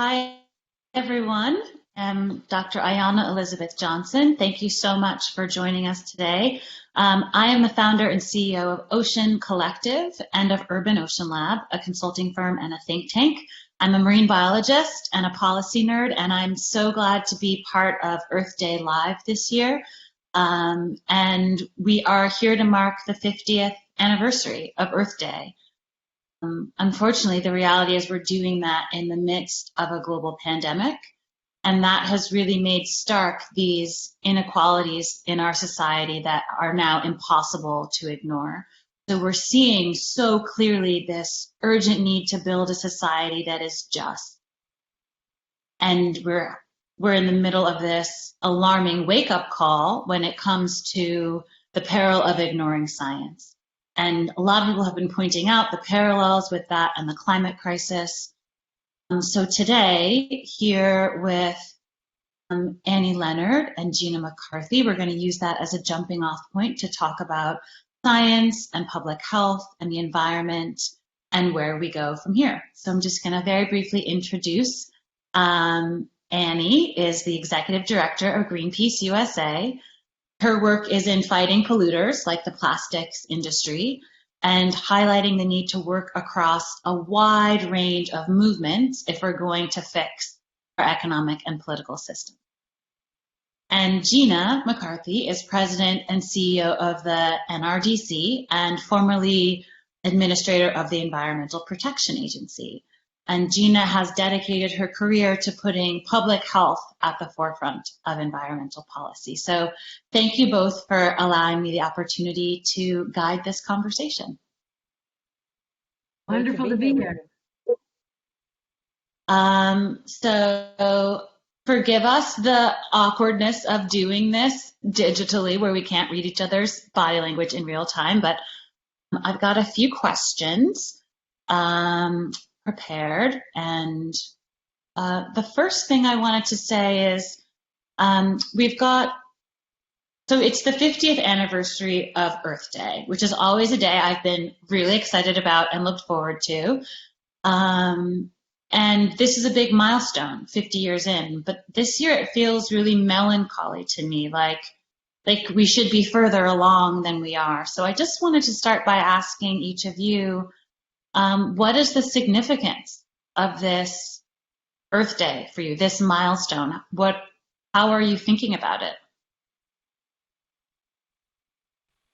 Hi, everyone. I'm Dr. Ayana Elizabeth Johnson. Thank you so much for joining us today. I am the founder and CEO of Ocean Collective and of Urban Ocean Lab, a consulting firm and a think tank. I'm a marine biologist and a policy nerd, and I'm so glad to be part of Earth Day Live this year. And we are here to mark the 50th anniversary of Earth Day. Unfortunately, the reality is we're doing that in the midst of a global pandemic, and that has really made stark these inequalities in our society that are now impossible to ignore. So we're seeing so clearly this urgent need to build a society that is just. And we're in the middle of this alarming wake-up call when it comes to the peril of ignoring science. And a lot of people have been pointing out the parallels with that and the climate crisis. So today, here with Annie Leonard and Gina McCarthy, we're going to use that as a jumping off point to talk about science and public health and the environment and where we go from here. So I'm just going to very briefly introduce Annie is the executive director of Greenpeace USA. Her work is in fighting polluters like the plastics industry and highlighting the need to work across a wide range of movements if we're going to fix our economic and political system. And Gina McCarthy is president and CEO of the NRDC and formerly administrator of the Environmental Protection Agency. And Gina has dedicated her career to putting public health at the forefront of environmental policy. So thank you both for allowing me the opportunity to guide this conversation. Wonderful to be here. So forgive us the awkwardness of doing this digitally where we can't read each other's body language in real time, but I've got a few questions prepared, and the first thing I wanted to say is so it's the 50th anniversary of Earth Day, which is always a day I've been really excited about and looked forward to. And this is a big milestone, 50 years in, but this year it feels really melancholy to me, like we should be further along than we are. So I just wanted to start by asking each of you, what is the significance of this Earth Day for you, this milestone? How are you thinking about it?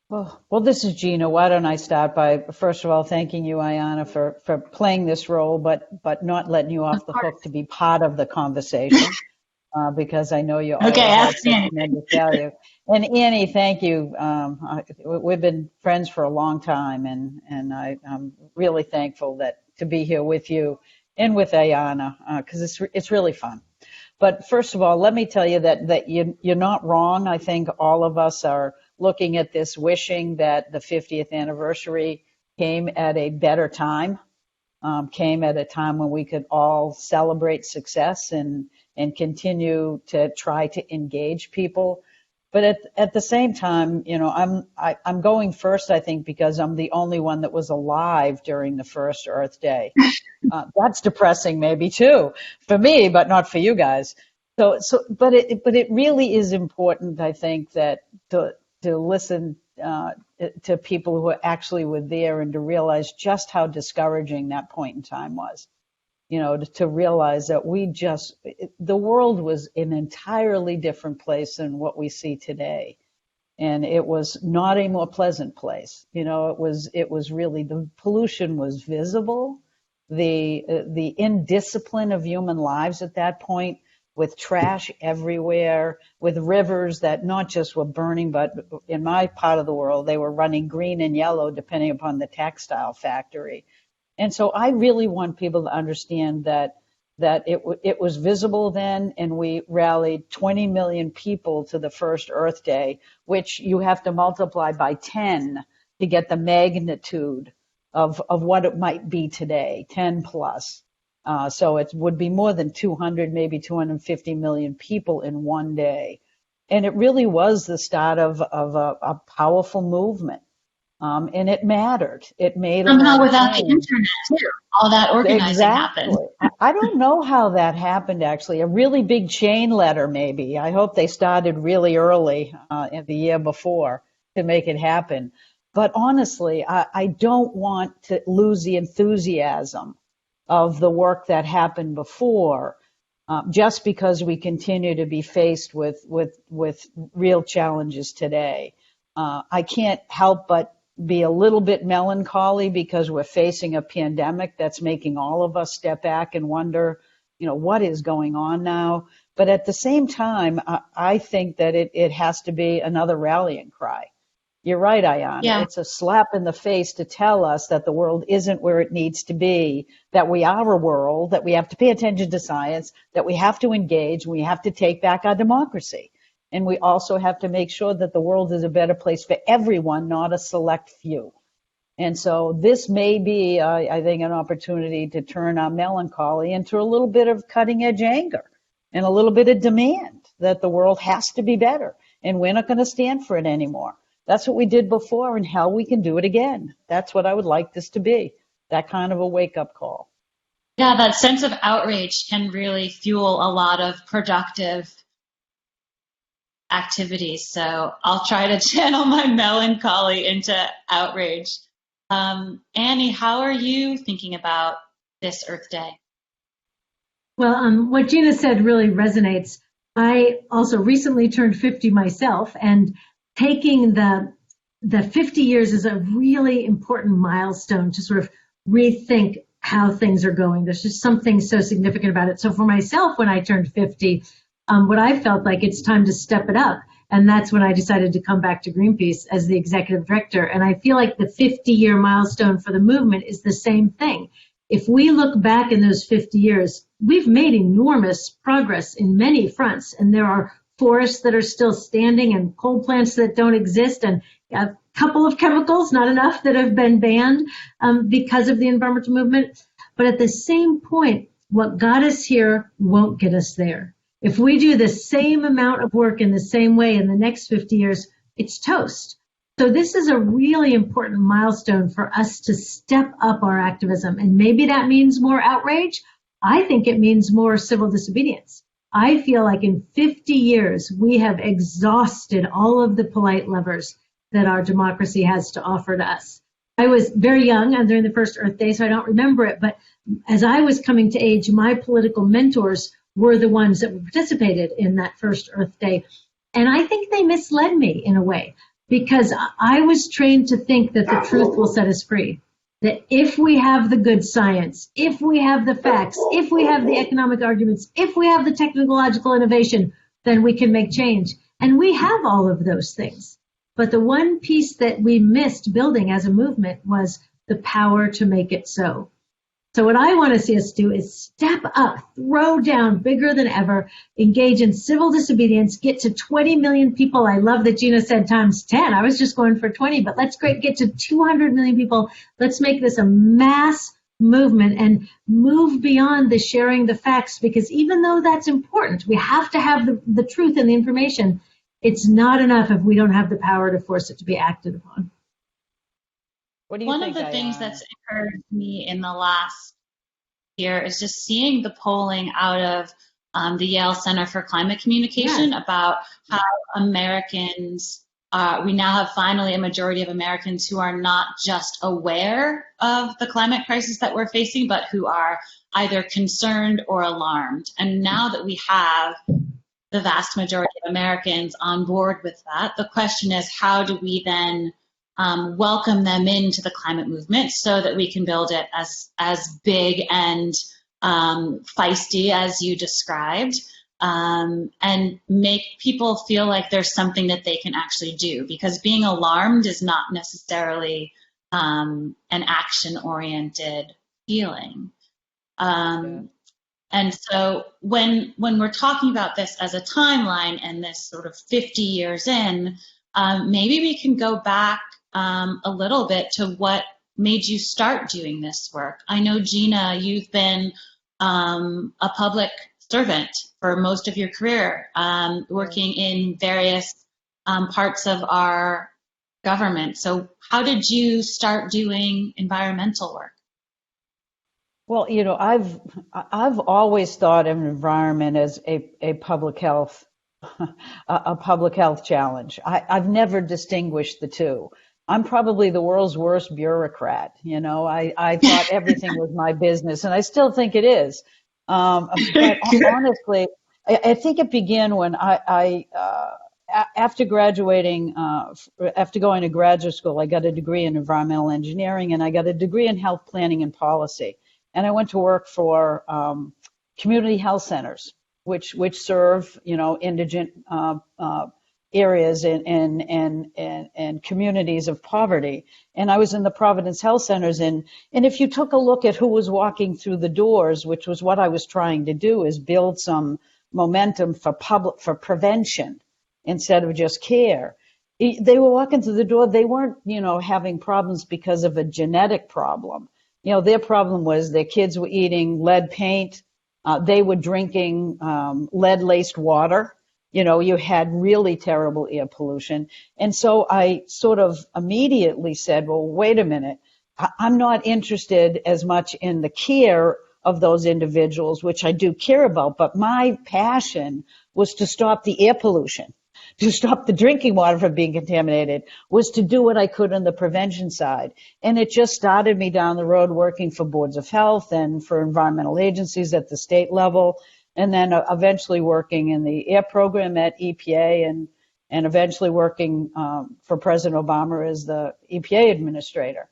Well, this is Gina. Why don't I start by, first of all, thanking you, Ayana, for playing this role, but not letting you off the hook to be part of the conversation, because I know you always have such tremendous value. And Annie, thank you. We've been friends for a long time, and I'm really thankful to be here with you and with Ayana, because it's really fun. But first of all, let me tell you that you're not wrong. I think all of us are looking at this wishing that the 50th anniversary came at a better time, came at a time when we could all celebrate success and continue to try to engage people. But at the same time, you know, I'm going first, I think, because I'm the only one that was alive during the first Earth Day. That's depressing, maybe too, for me, but not for you guys. But it really is important, I think, that to listen to people who actually were there and to realize just how discouraging that point in time was. You know, to realize that the world was an entirely different place than what we see today. And it was not a more pleasant place. You know, it was really, the pollution was visible, the indiscipline of human lives at that point, with trash everywhere, with rivers that not just were burning, but in my part of the world, they were running green and yellow depending upon the textile factory. And so I really want people to understand that it was visible then, and we rallied 20 million people to the first Earth Day, which you have to multiply by 10 to get the magnitude of what it might be today, 10 plus. So it would be more than 200, maybe 250 million people in one day. And it really was the start of a powerful movement. And it mattered. It made a Somehow lot of without the change. internet too, all that organizing happened. Exactly. I don't know how that happened, actually. A really big chain letter, maybe. I hope they started really early in the year before to make it happen. But honestly, I don't want to lose the enthusiasm of the work that happened before, just because we continue to be faced with real challenges today. I can't help but be a little bit melancholy because we're facing a pandemic that's making all of us step back and wonder, what is going on now? But at the same time, I think that it has to be another rallying cry. You're right, Ayana. Yeah. It's a slap in the face to tell us that the world isn't where it needs to be, that we are a world, that we have to pay attention to science, that we have to engage, we have to take back our democracy. And we also have to make sure that the world is a better place for everyone, not a select few. And so this may be, I think, an opportunity to turn our melancholy into a little bit of cutting edge anger and a little bit of demand that the world has to be better. And we're not going to stand for it anymore. That's what we did before, and hell, we can do it again. That's what I would like this to be, that kind of a wake-up call. Yeah, that sense of outrage can really fuel a lot of productive activities. So I'll try to channel my melancholy into outrage. Annie, how are you thinking about this Earth Day? Well, what Gina said really resonates. I also recently turned 50 myself, and taking the 50 years is a really important milestone to sort of rethink how things are going. There's just something so significant about it. So for myself, when I turned 50, what I felt like it's time to step it up. And that's when I decided to come back to Greenpeace as the executive director. And I feel like the 50-year milestone for the movement is the same thing. If we look back in those 50 years, we've made enormous progress in many fronts. And there are forests that are still standing and coal plants that don't exist, and a couple of chemicals, not enough, that have been banned because of the environmental movement. But at the same point, what got us here won't get us there. If we do the same amount of work in the same way in the next 50 years, it's toast. So this is a really important milestone for us to step up our activism. And maybe that means more outrage. I think it means more civil disobedience. I feel like in 50 years, we have exhausted all of the polite levers that our democracy has to offer to us. I was very young during the first Earth Day, so I don't remember it. But as I was coming to age, my political mentors were the ones that participated in that first Earth Day. And I think they misled me in a way, because I was trained to think that the truth will set us free. That if we have the good science, if we have the facts, if we have the economic arguments, if we have the technological innovation, then we can make change. And we have all of those things. But the one piece that we missed building as a movement was the power to make it so. So what I want to see us do is step up, throw down bigger than ever, engage in civil disobedience, get to 20 million people. I love that Gina said times 10. I was just going for 20, but let's get to 200 million people. Let's make this a mass movement and move beyond the sharing the facts, because even though that's important, we have to have the truth and the information. It's not enough if we don't have the power to force it to be acted upon. What do you One think, of the Ayana? things that's encouraged me in the last year is just seeing the polling out of the Yale Center for Climate Communication about how Americans, we now have finally a majority of Americans who are not just aware of the climate crisis that we're facing, but who are either concerned or alarmed. And now that we have the vast majority of Americans on board with that, the question is, how do we then welcome them into the climate movement so that we can build it as big and feisty as you described, and make people feel like there's something that they can actually do, because being alarmed is not necessarily an action-oriented feeling. And so when we're talking about this as a timeline and this sort of 50 years in, maybe we can go back a little bit to what made you start doing this work. I know, Gina, you've been a public servant for most of your career, working in various parts of our government. So how did you start doing environmental work? Well, I've always thought of environment as a public health a public health challenge. I've never distinguished the two. I'm probably the world's worst bureaucrat. I thought everything was my business, and I still think it is. But honestly, I think it began when after graduating, after going to graduate school, I got a degree in environmental engineering, and I got a degree in health planning and policy. And I went to work for community health centers, which serve indigent areas and communities of poverty. And I was in the Providence Health Centers, and if you took a look at who was walking through the doors, which was what I was trying to do, is build some momentum for prevention instead of just care. They were walking through the door. They weren't having problems because of a genetic problem. Their problem was their kids were eating lead paint. They were drinking lead-laced water. You had really terrible air pollution. And so I sort of immediately said, well, wait a minute. I'm not interested as much in the care of those individuals, which I do care about, but my passion was to stop the air pollution, to stop the drinking water from being contaminated, was to do what I could on the prevention side. And it just started me down the road working for boards of health and for environmental agencies at the state level, and then eventually working in the air program at EPA and eventually working for President Obama as the EPA administrator.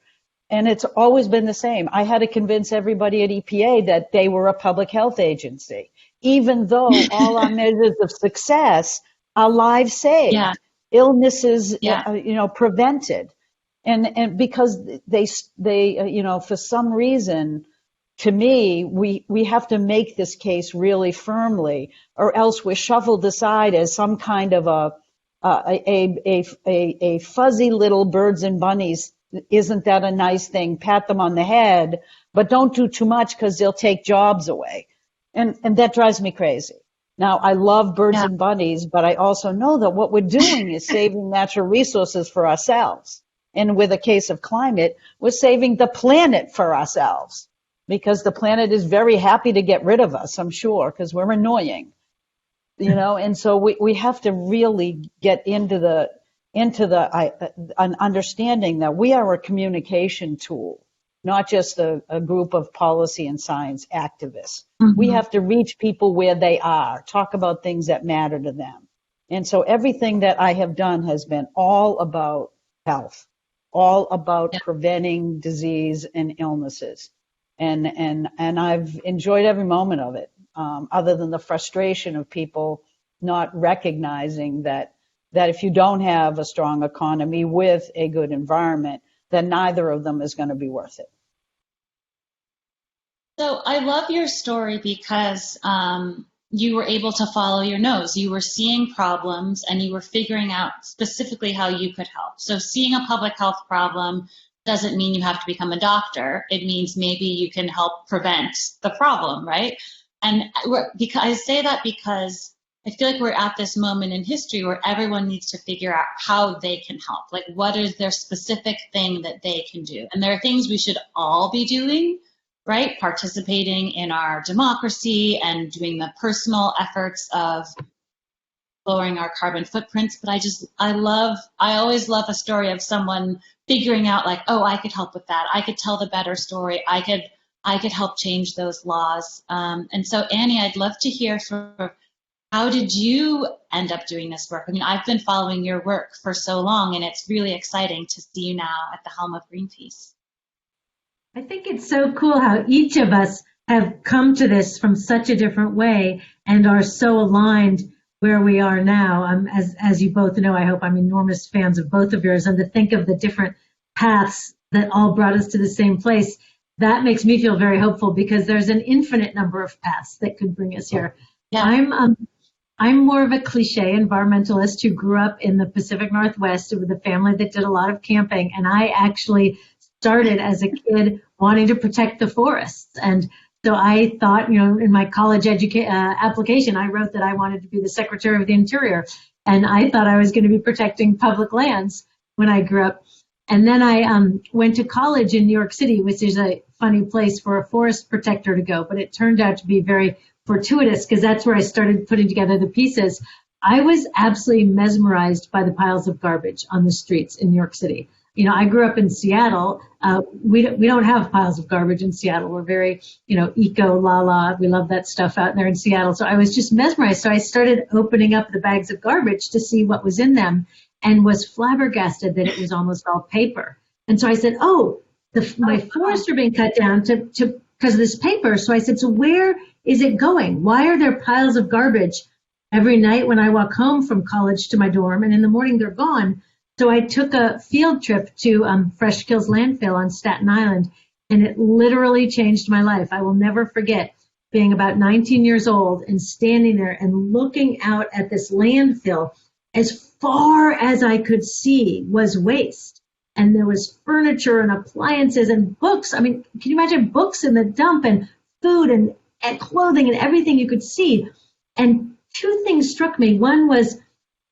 And it's always been the same. I had to convince everybody at EPA that they were a public health agency, even though all our measures of success are lives saved, illnesses, prevented. And because they for some reason, to me, we have to make this case really firmly, or else we're shuffled aside as some kind of a fuzzy little birds and bunnies. Isn't that a nice thing? Pat them on the head, but don't do too much because they'll take jobs away. And that drives me crazy. Now, I love birds and bunnies, but I also know that what we're doing is saving natural resources for ourselves. And with a case of climate, we're saving the planet for ourselves, because the planet is very happy to get rid of us, I'm sure, because we're annoying. And so we have to really get into an understanding that we are a communication tool, not just a group of policy and science activists. Mm-hmm. We have to reach people where they are, talk about things that matter to them. And so everything that I have done has been all about health, all about preventing disease and illnesses. And I've enjoyed every moment of it, other than the frustration of people not recognizing that if you don't have a strong economy with a good environment, then neither of them is going to be worth it. So I love your story because you were able to follow your nose. You were seeing problems and you were figuring out specifically how you could help. So seeing a public health problem doesn't mean you have to become a doctor. It means maybe you can help prevent the problem, right? And I say that because I feel like we're at this moment in history where everyone needs to figure out how they can help. Like, what is their specific thing that they can do? And there are things we should all be doing, right? Participating in our democracy and doing the personal efforts of lowering our carbon footprints. But I always love a story of someone figuring out, like, oh, I could help with that. I could tell the better story. I could help change those laws. And so, Annie, I'd love to hear how did you end up doing this work? I mean, I've been following your work for so long, and it's really exciting to see you now at the helm of Greenpeace. I think it's so cool how each of us have come to this from such a different way and are so aligned where we are now. As you both know, I hope I'm enormous fans of both of yours, and to think of the different paths that all brought us to the same place, that makes me feel very hopeful, because there's an infinite number of paths that could bring us here. Yeah. I'm more of a cliche environmentalist who grew up in the Pacific Northwest with a family that did a lot of camping, and I actually started as a kid wanting to protect the forests. And so I thought, in my college application, I wrote that I wanted to be the Secretary of the Interior, and I thought I was going to be protecting public lands. when I grew up. And then I went to college in New York City, which is a funny place for a forest protector to go, but it turned out to be very fortuitous because that's where I started putting together the pieces. I was absolutely mesmerized by the piles of garbage on the streets in New York City. You know, I grew up in Seattle. We don't have piles of garbage in Seattle. We're very, eco la. We love that stuff out there in Seattle. So I was just mesmerized. So I started opening up the bags of garbage to see what was in them and was flabbergasted that it was almost all paper. And so I said, my forests are being cut down because of this paper. So I said, so where is it going? Why are there piles of garbage every night when I walk home from college to my dorm, and in the morning they're gone? So I took a field trip to Fresh Kills Landfill on Staten Island, and it literally changed my life. I will never forget being about 19 years old and standing there and looking out at this landfill. As far as I could see was waste. And there was furniture and appliances and books. I mean, can you imagine books in the dump and food and clothing and everything you could see? And two things struck me. One was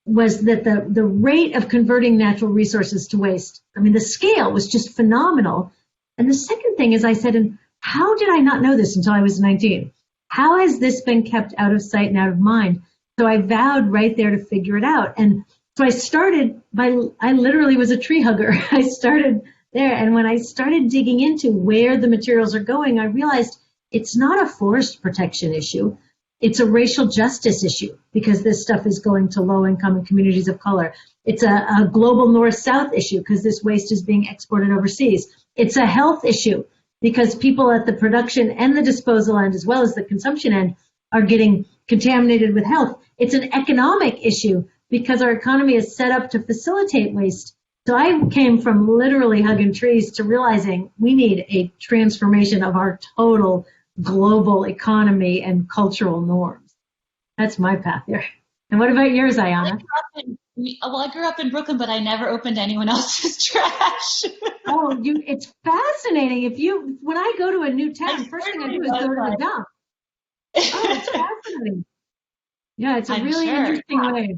that the rate of converting natural resources to waste, I mean, the scale was just phenomenal. And the second thing is I said, and how did I not know this until I was 19? How has this been kept out of sight and out of mind? So I vowed right there to figure it out. And so I literally was a tree hugger. I started there. And when I started digging into where the materials are going, I realized it's not a forest protection issue. It's a racial justice issue because this stuff is going to low-income and communities of color. It's a global north-south issue because this waste is being exported overseas. It's a health issue because people at the production and the disposal end, as well as the consumption end, are getting contaminated with health. It's an economic issue because our economy is set up to facilitate waste. So I came from literally hugging trees to realizing we need a transformation of our total global economy and cultural norms. That's my path here. And what about yours, Ayana? I grew up in Brooklyn, but I never opened anyone else's trash. It's fascinating. When I go to a new town, first thing I do is go to the dump. Oh, it's fascinating. Yeah, it's a really interesting way.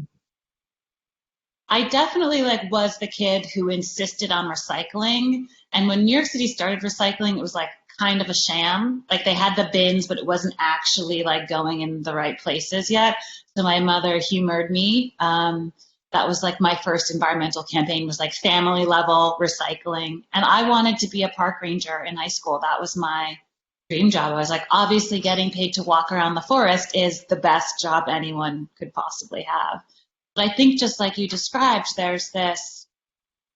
I definitely was the kid who insisted on recycling. And when New York City started recycling, it was kind of a sham. They had the bins, but it wasn't actually going in the right places yet. So my mother humored me. That was my first environmental campaign was family level recycling. And I wanted to be a park ranger in high school. That was my dream job. I was obviously getting paid to walk around the forest is the best job anyone could possibly have. But I think just like you described, there's this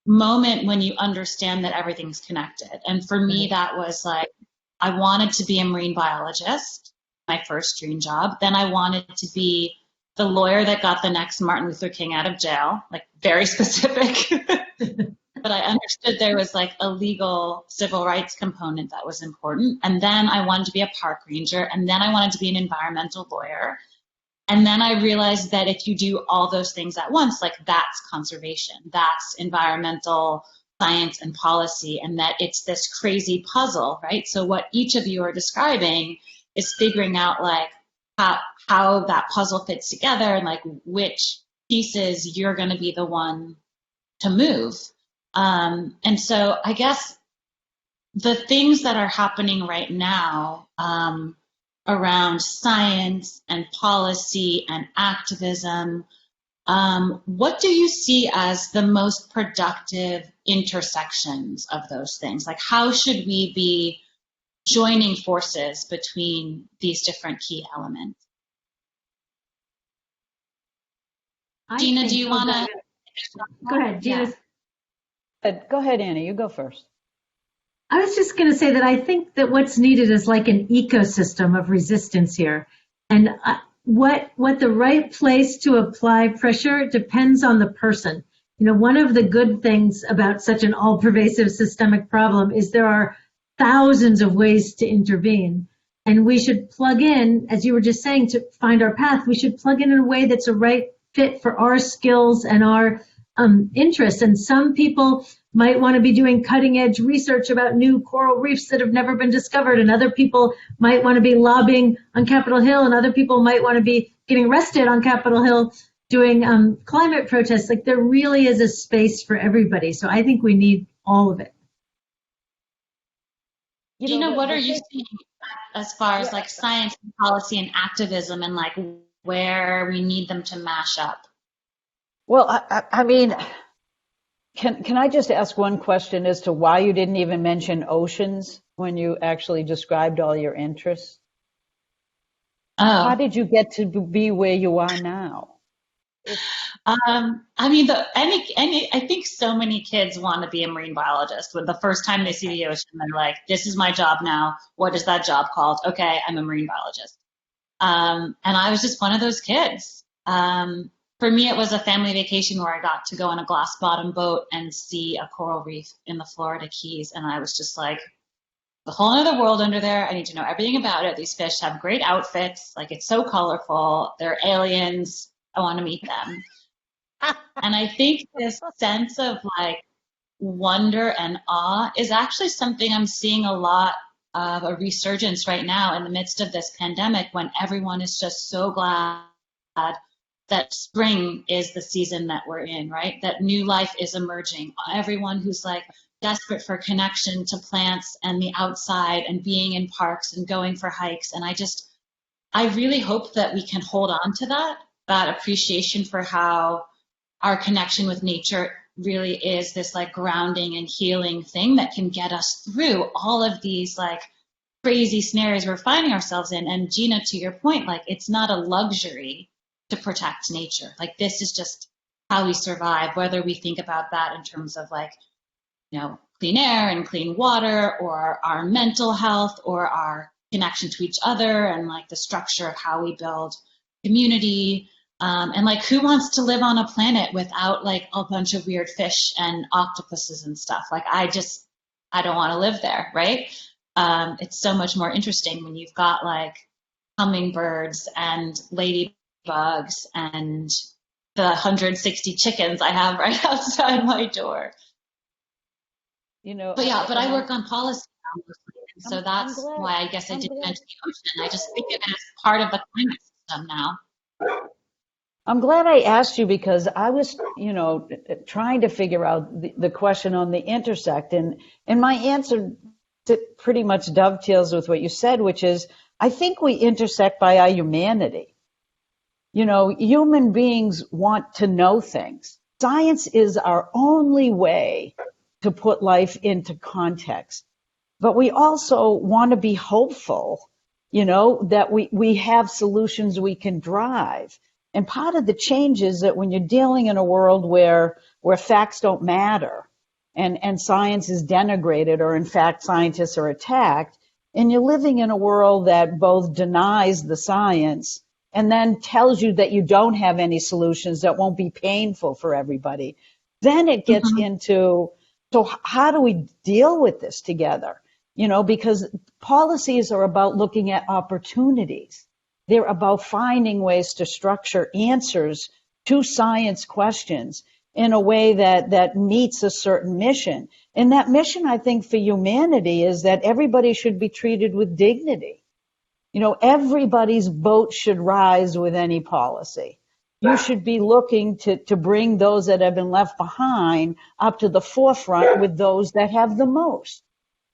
moment when you understand that everything's connected. And for me, that was I wanted to be a marine biologist, my first dream job. Then I wanted to be the lawyer that got the next Martin Luther King out of jail, very specific. But I understood there was a legal civil rights component that was important. And then I wanted to be a park ranger. And then I wanted to be an environmental lawyer. And then I realized that if you do all those things at once, that's conservation, that's environmental science and policy, and that it's this crazy puzzle, right? So what each of you are describing is figuring out how that puzzle fits together and which pieces you're going to be the one to move. And so I guess the things that are happening right now, around science and policy and activism, what do you see as the most productive intersections of those things? How should we be joining forces between these different key elements? Gina, do you want to? Go ahead, Gina. Go ahead, Annie. You go first. I was just going to say that I think that what's needed is an ecosystem of resistance here. And what the right place to apply pressure depends on the person. One of the good things about such an all-pervasive systemic problem is there are thousands of ways to intervene. And we should plug in, as you were just saying, to find our path, we should plug in a way that's a right fit for our skills and our interests. And some people might want to be doing cutting edge research about new coral reefs that have never been discovered. And other people might want to be lobbying on Capitol Hill. And other people might want to be getting arrested on Capitol Hill. doing climate protests. Like there really is a space for everybody. So I think we need all of it. Gina, what are you seeing as far as like science and policy and activism and like where we need them to mash up? Well, I mean, can I just ask one question as to why you didn't even mention oceans when you actually described all your interests? How did you get to be where you are now? I mean, I think so many kids want to be a marine biologist. When the first time they see the ocean, they're like, "This is my job now. What is that job called? Okay, I'm a marine biologist." And I was just one of those kids. For me, it was a family vacation where I got to go on a glass bottom boat and see a coral reef in the Florida Keys, and I was just like, the whole other world under there. I need to know everything about it. These fish have great outfits. Like, it's so colorful. They're aliens. I want to meet them. And I think this sense of like wonder and awe is actually something I'm seeing a lot of a resurgence right now in the midst of this pandemic, when everyone is just so glad that spring is the season that we're in, right? That new life is emerging. Everyone who's like desperate for connection to plants and the outside and being in parks and going for hikes. And I really hope that we can hold on to that appreciation for how our connection with nature really is this like grounding and healing thing that can get us through all of these like crazy scenarios we're finding ourselves in. And Gina, to your point, like it's not a luxury to protect nature. Like this is just how we survive, whether we think about that in terms of like, you know, clean air and clean water, or our mental health, or our connection to each other, and like the structure of how we build community. And like, who wants to live on a planet without like a bunch of weird fish and octopuses and stuff? Like, I don't want to live there, right? It's so much more interesting when you've got like hummingbirds and ladybugs and the 160 chickens I have right outside my door. You know, but I work on policy now mostly, and so that's why I guess I didn't mention the ocean. I just think of it as part of the climate system now. I'm glad I asked you, because I was, you know, trying to figure out the question on the intersect, and my answer pretty much dovetails with what you said, which is I think we intersect by our humanity. You know, human beings want to know things. Science is our only way to put life into context. But we also want to be hopeful, you know, that we have solutions we can drive. And part of the change is that when you're dealing in a world where facts don't matter and science is denigrated, or in fact scientists are attacked, and you're living in a world that both denies the science and then tells you that you don't have any solutions that won't be painful for everybody, then it gets into, so how do we deal with this together? You know, because policies are about looking at opportunities. They're about finding ways to structure answers to science questions in a way that meets a certain mission. And that mission, I think, for humanity is that everybody should be treated with dignity. You know, everybody's boat should rise with any policy. You should be looking to bring those that have been left behind up to the forefront with those that have the most.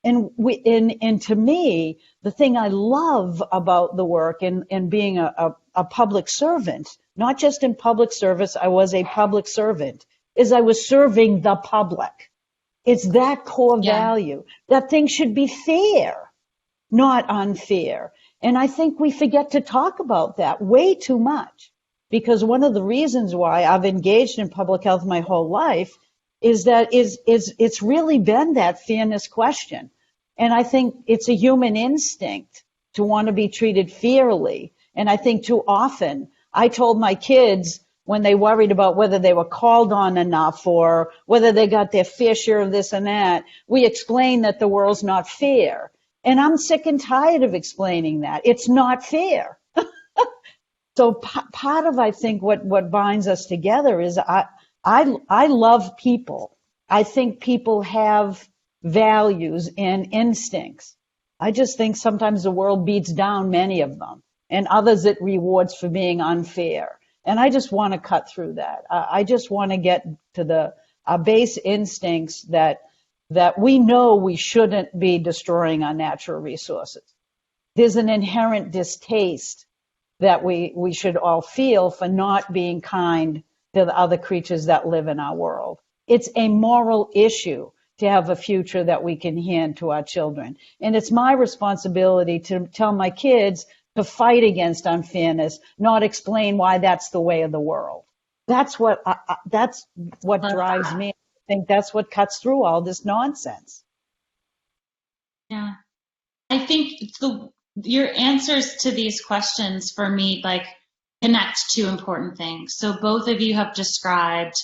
And to me, the thing I love about the work and being a public servant, not just in public service, I was a public servant, is I was serving the public. It's that core value, that things should be fair, not unfair. And I think we forget to talk about that way too much, because one of the reasons why I've engaged in public health my whole life is that it's really been that fairness question. And I think it's a human instinct to want to be treated fairly. And I think too often I told my kids, when they worried about whether they were called on enough or whether they got their fair share of this and that, we explained that the world's not fair. And I'm sick and tired of explaining that. It's not fair. So part of, I think, what binds us together is I love people. I think people have values and instincts. I just think sometimes the world beats down many of them, and others it rewards for being unfair. And I just want to cut through that. I just want to get to our base instincts that we know we shouldn't be destroying our natural resources. There's an inherent distaste that we should all feel for not being kind to the other creatures that live in our world. It's a moral issue to have a future that we can hand to our children. And it's my responsibility to tell my kids to fight against unfairness, not explain why that's the way of the world. That's what drives me. I think that's what cuts through all this nonsense. Yeah. I think your answers to these questions for me connect to important things. So both of you have described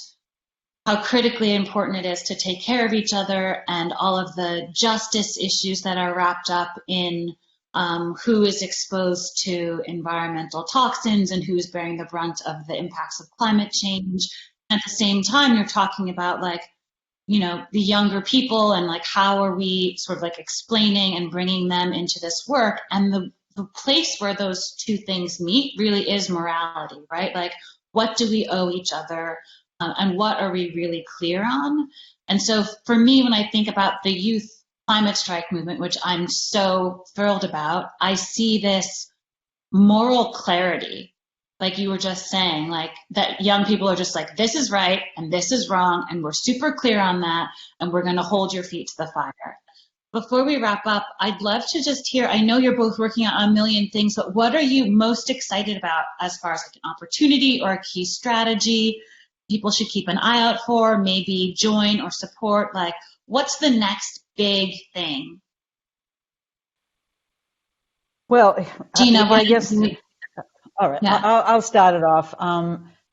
how critically important it is to take care of each other and all of the justice issues that are wrapped up in who is exposed to environmental toxins and who is bearing the brunt of the impacts of climate change. At the same time, you're talking about the younger people and how are we sort of explaining and bringing them into this work. And the place where those two things meet really is morality, right? What do we owe each other and what are we really clear on? And so for me, when I think about the youth climate strike movement, which I'm so thrilled about, I see this moral clarity, like you were just saying, that young people are just this is right and this is wrong, and we're super clear on that, and we're going to hold your feet to the fire. Before we wrap up, I'd love to just hear, I know you're both working on a million things, but what are you most excited about as far as an opportunity or a key strategy people should keep an eye out for, maybe join or support? What's the next big thing? Well, Gina, I guess. All right, yeah. I'll start it off.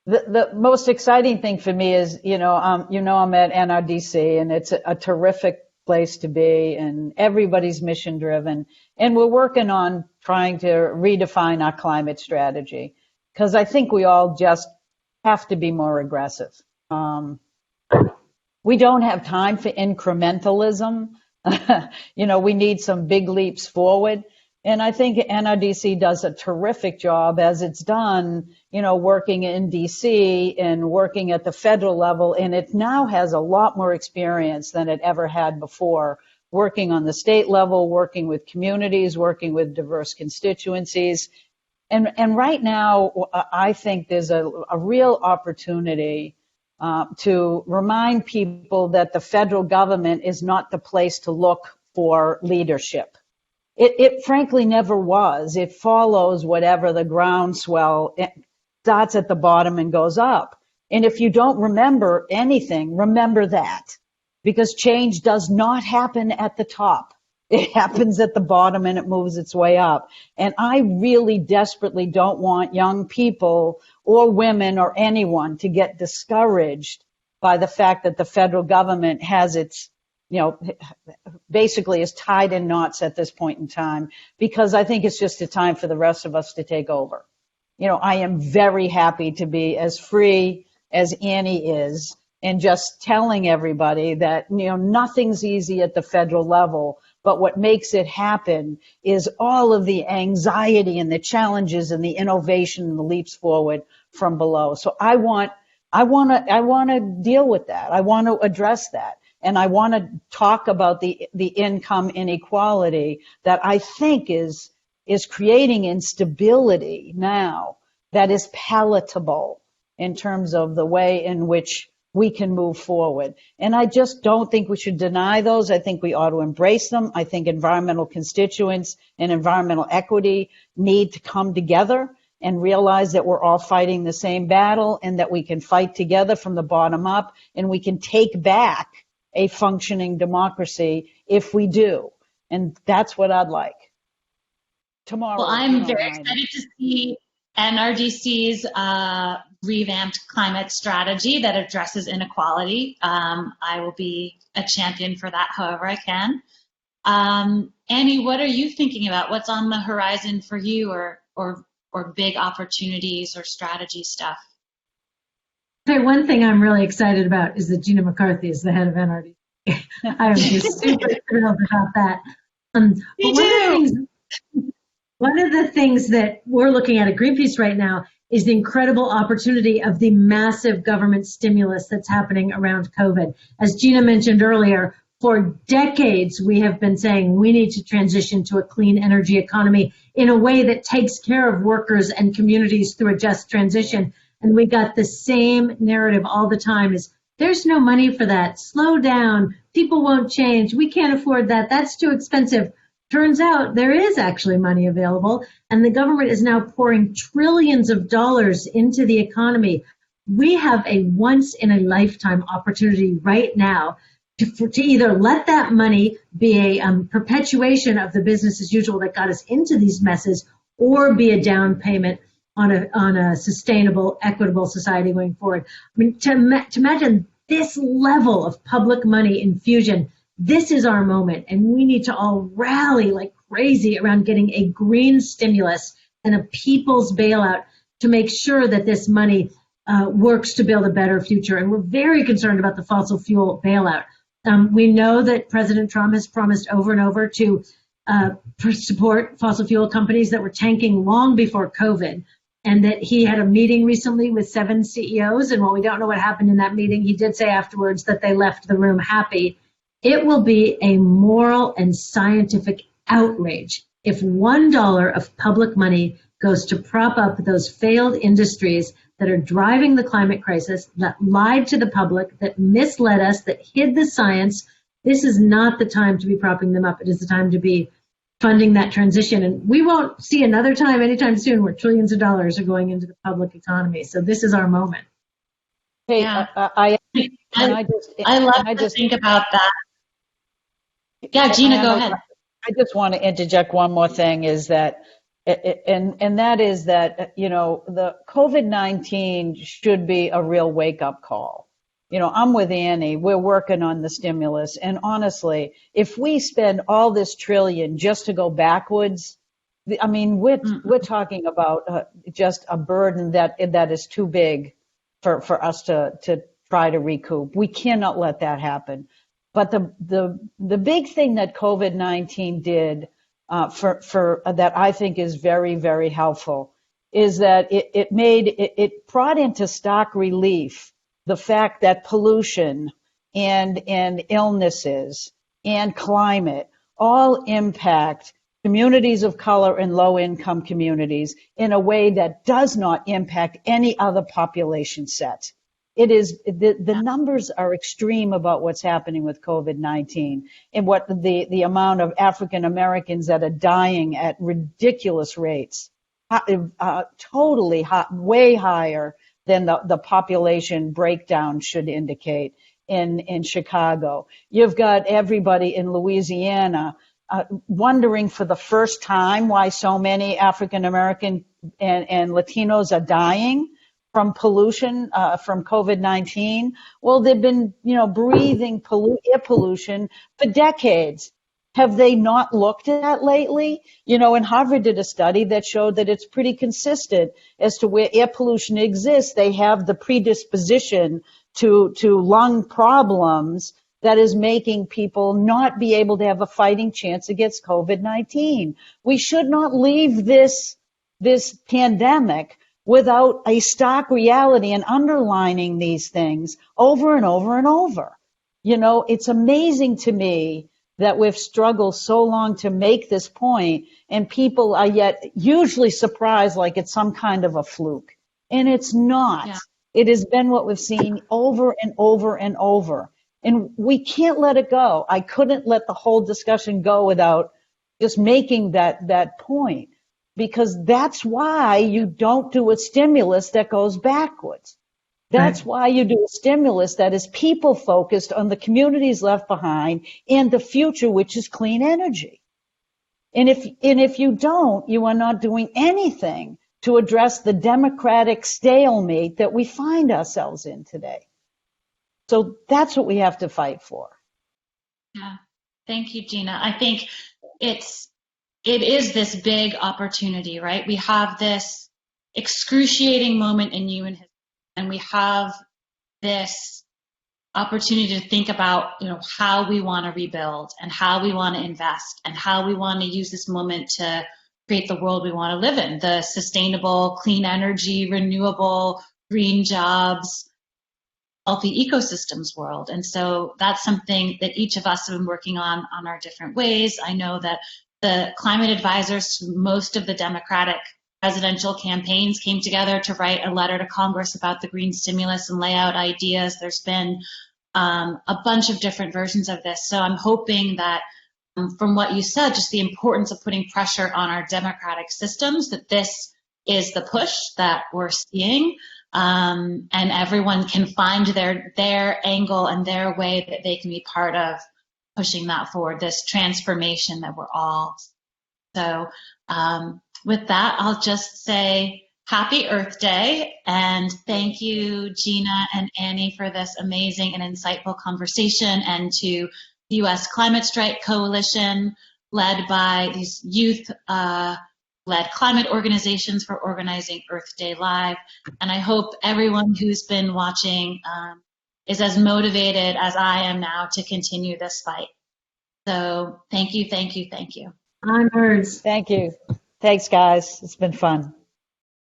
The most exciting thing for me is, I'm at NRDC, and it's a terrific place to be, and everybody's mission driven. And we're working on trying to redefine our climate strategy, because I think we all just have to be more aggressive. We don't have time for incrementalism. We need some big leaps forward. And I think NRDC does a terrific job, as it's done, working in DC and working at the federal level. And it now has a lot more experience than it ever had before, working on the state level, working with communities, working with diverse constituencies. And right now, I think there's a real opportunity to remind people that the federal government is not the place to look for leadership. It frankly never was. It follows whatever the groundswell, it starts at the bottom and goes up. And if you don't remember anything, remember that. Because change does not happen at the top. It happens at the bottom and it moves its way up. And I really desperately don't want young people or women or anyone to get discouraged by the fact that the federal government has its basically is tied in knots at this point in time, because I think it's just a time for the rest of us to take over. I am very happy to be as free as Annie is and just telling everybody that, nothing's easy at the federal level, but what makes it happen is all of the anxiety and the challenges and the innovation and the leaps forward from below. So I want to deal with that. I want to address that. And I want to talk about the income inequality that I think is creating instability now that is palatable in terms of the way in which we can move forward. And I just don't think we should deny those. I think we ought to embrace them. I think environmental constituents and environmental equity need to come together and realize that we're all fighting the same battle, and that we can fight together from the bottom up, and we can take back a functioning democracy if we do. And that's what I'd like. Tomorrow. Well, I'm very excited to see NRDC's revamped climate strategy that addresses inequality. I will be a champion for that however I can. Annie, what are you thinking about? What's on the horizon for you, or big opportunities or strategy stuff? Okay, one thing I'm really excited about is that Gina McCarthy is the head of NRDC. I am just super thrilled about that. One of the things that we're looking at Greenpeace right now is the incredible opportunity of the massive government stimulus that's happening around COVID. As Gina mentioned earlier, for decades, we have been saying we need to transition to a clean energy economy in a way that takes care of workers and communities through a just transition. And we got the same narrative all the time is there's no money for that. Slow down. People won't change. We can't afford that. That's too expensive. Turns out there is actually money available, and the government is now pouring trillions of dollars into the economy. We have a once-in-a-lifetime opportunity right now to either let that money be a perpetuation of the business as usual that got us into these messes, or be a down payment on a sustainable, equitable society going forward. I mean, to imagine this level of public money infusion, this is our moment, and we need to all rally like crazy around getting a green stimulus and a people's bailout to make sure that this money works to build a better future. And we're very concerned about the fossil fuel bailout. We know that President Trump has promised over and over to support fossil fuel companies that were tanking long before COVID, and that he had a meeting recently with 7 CEOs. And while we don't know what happened in that meeting, he did say afterwards that they left the room happy. It will be a moral and scientific outrage if $1 of public money goes to prop up those failed industries that are driving the climate crisis, that lied to the public, that misled us, that hid the science. This is not the time to be propping them up. It is the time to be funding that transition. And we won't see another time anytime soon where trillions of dollars are going into the public economy. So this is our moment. Hey, Yeah. I love to think about that. Yeah, Gina, go ahead. I just want to interject one more thing is that, and that is that, you know, the COVID-19 should be a real wake-up call. You know, I'm with Annie. We're working on the stimulus. And honestly, if we spend all this trillion just to go backwards, I mean, we're talking about just a burden that is too big for us to try to recoup. We cannot let that happen. But the big thing that COVID-19 did for that I think is very, very helpful is that it brought into stark relief the fact that pollution and illnesses and climate all impact communities of color and low-income communities in a way that does not impact any other population set. It is the numbers are extreme about what's happening with COVID-19 and what the amount of African Americans that are dying at ridiculous rates, totally way higher than the population breakdown should indicate in Chicago. You've got everybody in Louisiana wondering for the first time why so many African American and Latinos are dying from pollution, from COVID-19. Well, they've been, breathing air pollution for decades. Have they not looked at that lately? And Harvard did a study that showed that it's pretty consistent as to where air pollution exists. They have the predisposition to lung problems that is making people not be able to have a fighting chance against COVID-19. We should not leave this pandemic without a stark reality and underlining these things over and over and over. It's amazing to me that we've struggled so long to make this point, and people are yet usually surprised like it's some kind of a fluke. And it's not. Yeah. It has been what we've seen over and over and over. And we can't let it go. I couldn't let the whole discussion go without just making that point. Because that's why you don't do a stimulus that goes backwards. That's right. Why you do a stimulus that is people focused on the communities left behind and the future, which is clean energy. And if you don't, you are not doing anything to address the democratic stalemate that we find ourselves in today. So that's what we have to fight for. Yeah. Thank you, Gina. I think it is this big opportunity, right? We have this excruciating moment in human history, and we have this opportunity to think about, how we want to rebuild and how we want to invest and how we want to use this moment to create the world we want to live in, the sustainable, clean energy, renewable, green jobs, healthy ecosystems world. And so that's something that each of us have been working on our different ways. I know that the climate advisors to most of the Democratic presidential campaigns came together to write a letter to Congress about the green stimulus and lay out ideas. There's been a bunch of different versions of this. So I'm hoping that from what you said, just the importance of putting pressure on our democratic systems, that this is the push that we're seeing, and everyone can find their angle and their way that they can be part of pushing that forward, this transformation that we're all. So with that, I'll just say happy Earth Day, and thank you, Gina and Annie, for this amazing and insightful conversation, and to the U.S. Climate Strike Coalition, led by these youth-led climate organizations, for organizing Earth Day Live. And I hope everyone who's been watching is as motivated as I am now to continue this fight. So thank you, thank you, thank you. Onwards. Thank you. Thanks, guys. It's been fun.